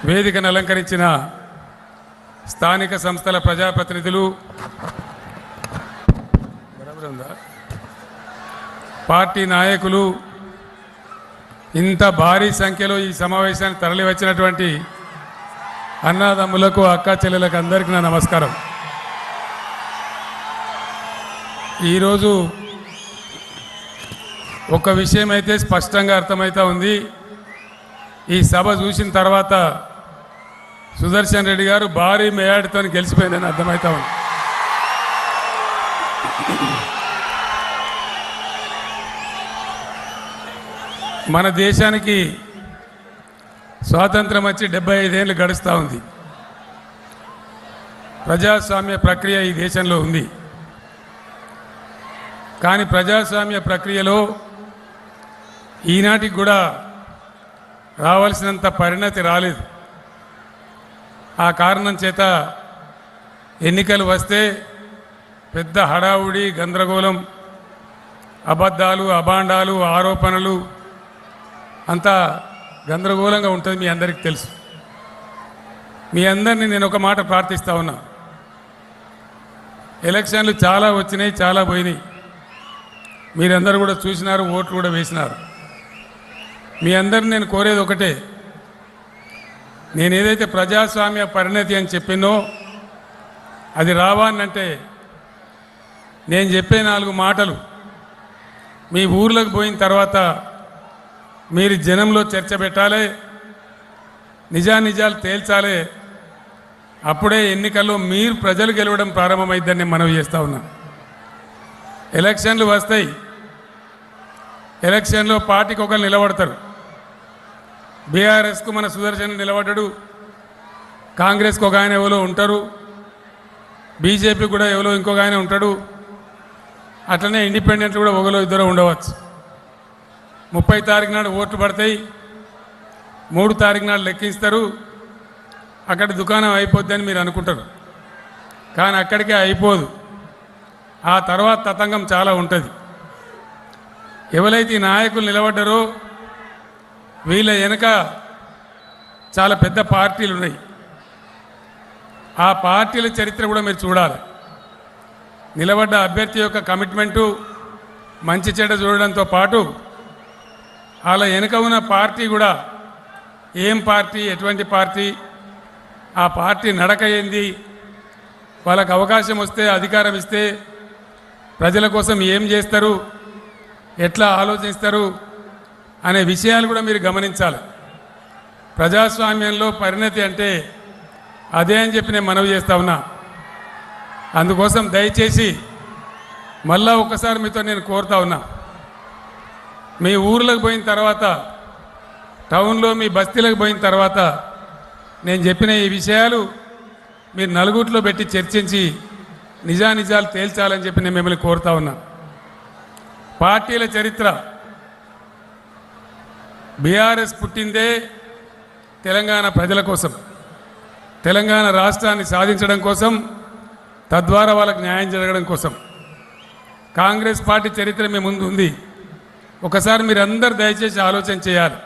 వేదికను అలంకరించిన స్థానిక సంస్థల ప్రజాప్రతినిధులు, పార్టీ నాయకులు, ఇంత భారీ సంఖ్యలో ఈ సమావేశానికి తరలి వచ్చినటువంటి అన్నదమ్ములకు, అక్క చెల్లెలకు అందరికీ నా నమస్కారం. ఈరోజు ఒక విషయం అయితే స్పష్టంగా అర్థమవుతా ఉంది. ఈ సభ చూసిన తర్వాత సుదర్శన్ రెడ్డి గారు భారీ మేయాడితో గెలిచిపోయిందని అర్థమవుతా ఉంది. మన దేశానికి స్వాతంత్రం వచ్చి 75 ఏళ్ళు గడుస్తూ ఉంది. ప్రజాస్వామ్య ప్రక్రియ ఈ దేశంలో ఉంది. కానీ ప్రజాస్వామ్య ప్రక్రియలో ఈనాటికి కూడా రావాల్సినంత పరిణతి రాలేదు. ఆ కారణం చేత ఎన్నికలు వస్తే పెద్ద హడావుడి, గందరగోళం, అబద్ధాలు, అభాండాలు, ఆరోపణలు అంతా గందరగోళంగా ఉంటుంది. మీ అందరికీ తెలుసు. మీ అందరినీ నేను ఒక మాట ప్రార్థిస్తూ ఉన్నా. ఎలక్షన్లు చాలా వచ్చినాయి, చాలా పోయినాయి. మీరందరూ కూడా చూసినారు, ఓట్లు కూడా వేసినారు. మీ అందరిని నేను కోరేది ఒకటే, నేను ఏదైతే ప్రజాస్వామ్య పరిణతి అని చెప్పినో అది రావాలంటే నేను చెప్పే 4 మాటలు మీ ఊర్లకు పోయిన తర్వాత మీరు జనంలో చర్చ పెట్టాలి, నిజానిజాలు తేల్చాలి. అప్పుడే ఎన్నికల్లో మీరు ప్రజలు గెలవడం ప్రారంభమైద్దని నేను మనవి చేస్తూ ఉన్నా. ఎలక్షన్లు వస్తాయి. ఎలక్షన్లో పార్టీకి ఒకరు నిలబడతారు. బీఆర్ఎస్కు మన సుదర్శన్ నిలబడ్డాడు, కాంగ్రెస్కి ఒక ఆయన ఎవరో ఉంటారు, బీజేపీ కూడా ఎవరో ఇంకొక ఆయన ఉంటాడు, అట్లనే ఇండిపెండెంట్లు కూడా ఒకరో ఇద్దరు ఉండవచ్చు. 30 తారీఖు నాడు ఓట్లు పడతాయి, 3 తారీఖు నాడు లెక్కిస్తారు. అక్కడ దుకాణం అయిపోద్దని మీరు అనుకుంటారు, కానీ అక్కడికే అయిపోదు. ఆ తర్వాత తతంగం చాలా ఉంటుంది. ఎవరైతే ఈ నాయకులు నిలబడ్డారో వీళ్ళ వెనక చాలా పెద్ద పార్టీలు ఉన్నాయి. ఆ పార్టీల చరిత్ర కూడా మీరు చూడాలి. నిలబడ్డ అభ్యర్థి యొక్క కమిట్మెంటు, మంచి చెడ్డ చూడడంతో పాటు వాళ్ళ వెనక ఉన్న పార్టీ కూడా ఏం పార్టీ, ఎటువంటి పార్టీ, ఆ పార్టీ నడక ఏంది, వాళ్ళకు అవకాశం వస్తే, అధికారం ఇస్తే ప్రజల కోసం ఏం చేస్తారు, ఎట్లా ఆలోచిస్తారు అనే విషయాలు కూడా మీరు గమనించాలి. ప్రజాస్వామ్యంలో పరిణతి అంటే అదే అని చెప్పి నేను మనవి చేస్తా ఉన్నా. అందుకోసం దయచేసి మళ్ళా ఒకసారి మీతో నేను కోరుతా ఉన్నా, మీ ఊర్లకు పోయిన తర్వాత, టౌన్లో మీ బస్తీలకు పోయిన తర్వాత నేను చెప్పిన ఈ విషయాలు మీరు నలుగురిలో పెట్టి చర్చించి నిజానిజాలు తేల్చాలని చెప్పి నేను మిమ్మల్ని కోరుతా ఉన్నా. పార్టీల చరిత్ర, బీఆర్ఎస్ పుట్టిందే తెలంగాణ ప్రజల కోసం, తెలంగాణ రాష్ట్రాన్ని సాధించడం కోసం, తద్వారా వాళ్ళకి న్యాయం జరగడం కోసం. కాంగ్రెస్ పార్టీ చరిత్ర మీ ముందు ఉంది. ఒకసారి మీరందరూ దయచేసి ఆలోచన చేయాలి.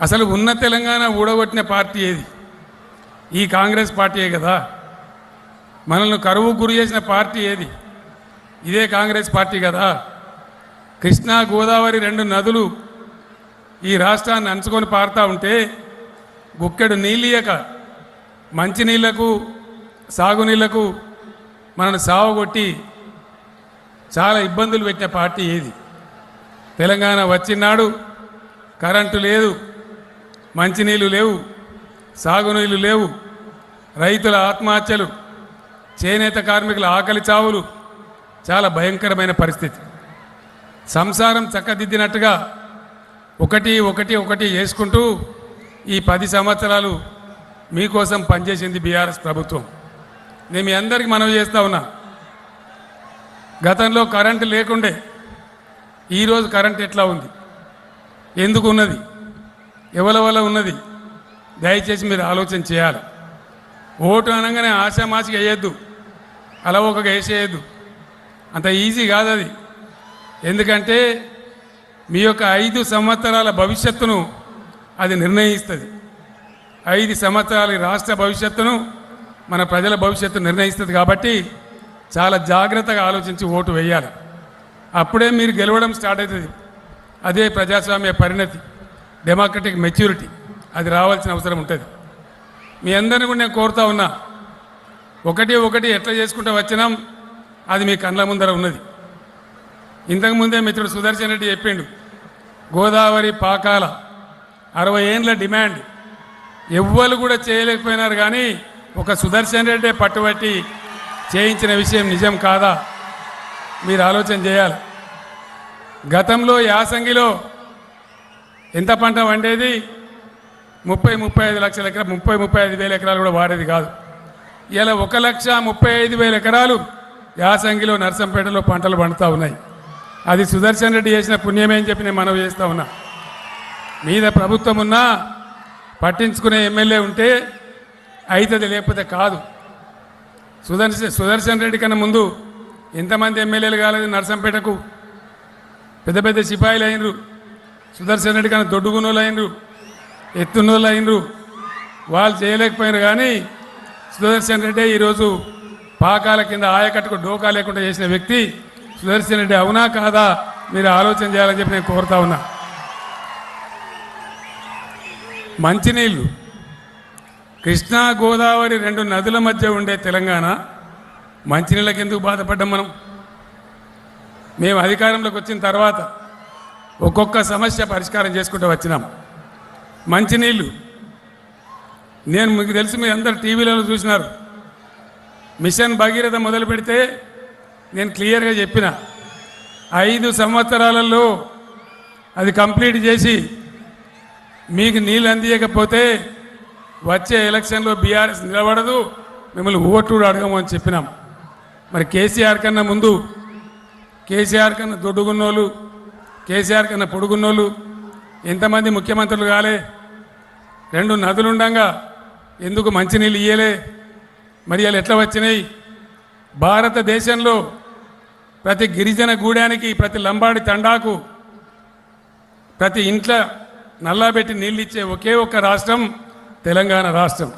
అసలు ఉన్న తెలంగాణ ఊడగొట్టిన పార్టీ ఏది? ఈ కాంగ్రెస్ పార్టీయే కదా. మనల్ని కరువు గురి చేసిన పార్టీ ఏది? ఇదే కాంగ్రెస్ పార్టీ కదా. కృష్ణా, గోదావరి 2 నదులు ఈ రాష్ట్రాన్ని అంచుకొని పారుతూ ఉంటే గుక్కెడు నీళ్ళియక మంచినీళ్లకు, సాగునీళ్లకు మనల్ని సావగొట్టి చాలా ఇబ్బందులు పెట్టిన పార్టీ ఏది? తెలంగాణ వచ్చినాడు కరెంటు లేదు, మంచినీళ్ళు లేవు, సాగునీళ్ళు లేవు, రైతుల ఆత్మహత్యలు, చేనేత కార్మికుల ఆకలి చావులు, చాలా భయంకరమైన పరిస్థితి. సంసారం చక్కదిద్దినట్టుగా ఒకటి చేసుకుంటూ ఈ 10 సంవత్సరాలు మీకోసం పనిచేసింది బీఆర్ఎస్ ప్రభుత్వం. నేను మీ అందరికీ మనవి చేస్తూ ఉన్నా, గతంలో కరెంటు లేకుండే ఈరోజు కరెంట్ ఎట్లా ఉంది, ఎందుకు ఉన్నది, ఎవరి వల్ల ఉన్నది, దయచేసి మీరు ఆలోచన చేయాలి. ఓటు అనగానే ఆశామాసిగా వేయద్దు, అలవోకగా వేసేయద్దు. అంత ఈజీ కాదు అది. ఎందుకంటే మీ యొక్క 5 సంవత్సరాల భవిష్యత్తును అది నిర్ణయిస్తుంది. 5 సంవత్సరాల రాష్ట్ర భవిష్యత్తును మన ప్రజల భవిష్యత్తు నిర్ణయిస్తుంది కాబట్టి చాలా జాగ్రత్తగా ఆలోచించి ఓటు వేయాలి. అప్పుడే మీరు గెలవడం స్టార్ట్ అవుతుంది. అదే ప్రజాస్వామ్య పరిణతి, డెమోక్రటిక్ మెచ్యూరిటీ, అది రావాల్సిన అవసరం ఉంటుంది. మీ అందరిని కూడా నేను కోరుతా ఉన్నా, ఒకటి ఎట్లా చేసుకుంటూ వచ్చినాం అది మీ కళ్ళ ముందర ఉన్నది. ఇంతకుముందే మిత్రుడు సుదర్శన్ రెడ్డి చెప్పిండు, గోదావరి పాకాల 60 ఏండ్ల డిమాండ్ ఎవ్వరు కూడా చేయలేకపోయినారు, కానీ ఒక సుదర్శన్ రెడ్డి పట్టుబట్టి చేయించిన విషయం నిజం కాదా? మీరు ఆలోచన చేయాలి. గతంలో యాసంగిలో ఎంత పంట వండేది? 30-35 లక్షల ఎకరాలు, 30-35 వేల ఎకరాలు కూడా వాడేది కాదు. ఇలా 1,35,000 ఎకరాలు యాసంగిలో నర్సంపేటలో పంటలు పండుతూ ఉన్నాయి. అది సుదర్శన్ రెడ్డి చేసిన పుణ్యమే అని చెప్పి నేను మనవి చేస్తూ ఉన్నా. మీద ప్రభుత్వం ఉన్నా పట్టించుకునే ఎమ్మెల్యే ఉంటే అవుతుంది, లేకపోతే కాదు. సుదర్శన్ రెడ్డి కన్నా ముందు ఎంతమంది ఎమ్మెల్యేలు కాలేదు నర్సంపేటకు? పెద్ద పెద్ద సిపాయిలు అయినరు. సుదర్శన్ రెడ్డి కన్నా దొడ్డుగున్నోళ్ళు అయినరు, ఎత్తున్నోళ్ళు అయినరు. వాళ్ళు చేయలేకపోయినారు, కానీ సుదర్శన్ రెడ్డి ఈరోజు పాకాల కింద ఆయకట్టుకు డోకా లేకుండా చేసిన వ్యక్తి సుదర్శన్ రెడ్డి. అవునా కాదా? మీరు ఆలోచన చేయాలని చెప్పి నేను కోరుతా ఉన్నా. మంచినీళ్ళు, కృష్ణా గోదావరి 2 నదుల మధ్య ఉండే తెలంగాణ మంచినీళ్ళకి ఎందుకు బాధపడ్డాం మనం? మేము అధికారంలోకి వచ్చిన తర్వాత ఒక్కొక్క సమస్య పరిష్కారం చేసుకుంటూ వచ్చినాం. మంచినీళ్ళు, నేను మీకు తెలిసి మీరు అందరు టీవీలలో చూసినారు. మిషన్ భగీరథ మొదలు పెడితే నేను క్లియర్గా చెప్పిన 5 సంవత్సరాలలో అది కంప్లీట్ చేసి మీకు నీళ్ళు అందియకపోతే వచ్చే ఎలక్షన్లో బీఆర్ఎస్ నిలబడదు, మిమ్మల్ని ఓట్లు అడగము అని చెప్పినాం. మరి కేసీఆర్ కన్నా ముందు, కేసీఆర్ కన్నా దొడ్డుగున్నోళ్ళు, కేసీఆర్ కన్నా పొడుగున్నోళ్ళు ఎంతమంది ముఖ్యమంత్రులు కాలే? 2 నదులుండగా ఎందుకు మంచినీళ్ళు ఇయ్యలే? మరి వాళ్ళు ఎట్లా వచ్చినాయి? భారతదేశంలో ప్రతి గిరిజన గూడానికి, ప్రతి లంబాడి తండాకు, ప్రతి ఇంట్లో నల్లాబెట్టి నీళ్ళు ఇచ్చే ఒకే ఒక్క రాష్ట్రం తెలంగాణ రాష్ట్రం.